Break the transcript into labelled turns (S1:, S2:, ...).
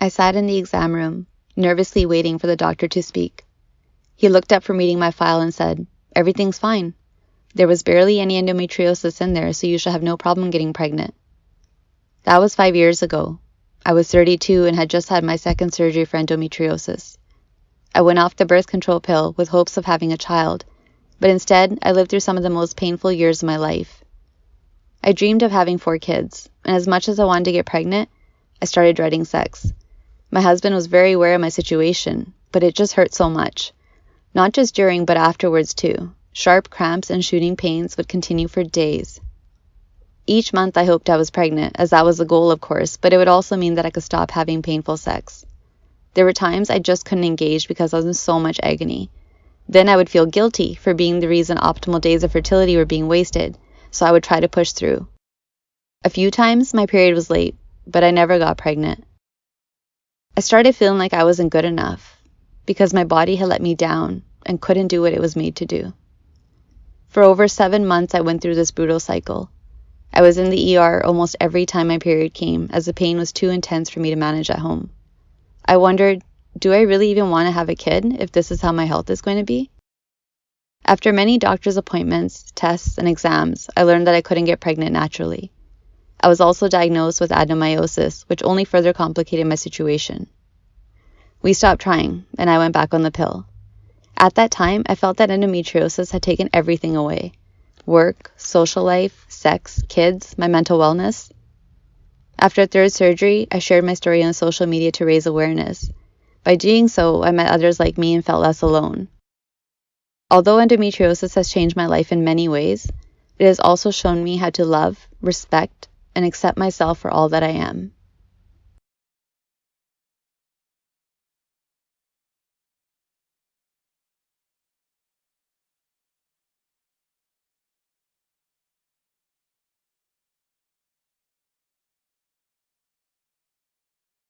S1: I sat in the exam room, nervously waiting for the doctor to speak. He looked up from reading my file and said, "Everything's fine. There was barely any endometriosis in there, so you should have no problem getting pregnant." That was 5 years ago. I was 32 and had just had my second surgery for endometriosis. I went off the birth control pill with hopes of having a child, but instead I lived through some of the most painful years of my life. I dreamed of having 4 kids, and as much as I wanted to get pregnant, I started dreading sex. My husband was very aware of my situation, but it just hurt so much. Not just during, but afterwards too. Sharp cramps and shooting pains would continue for days. Each month I hoped I was pregnant, as that was the goal, of course, but it would also mean that I could stop having painful sex. There were times I just couldn't engage because I was in so much agony. Then I would feel guilty for being the reason optimal days of fertility were being wasted, so I would try to push through. A few times my period was late, but I never got pregnant. I started feeling like I wasn't good enough, because my body had let me down and couldn't do what it was made to do. For over 7 months I went through this brutal cycle. I was in the ER almost every time my period came, as the pain was too intense for me to manage at home. I wondered, do I really even want to have a kid if this is how my health is going to be? After many doctor's appointments, tests, and exams, I learned that I couldn't get pregnant naturally. I was also diagnosed with adenomyosis, which only further complicated my situation. We stopped trying, and I went back on the pill. At that time, I felt that endometriosis had taken everything away. Work, social life, sex, kids, my mental wellness. After a 3rd surgery, I shared my story on social media to raise awareness. By doing so, I met others like me and felt less alone. Although endometriosis has changed my life in many ways, it has also shown me how to love, respect, and accept myself for all that I am.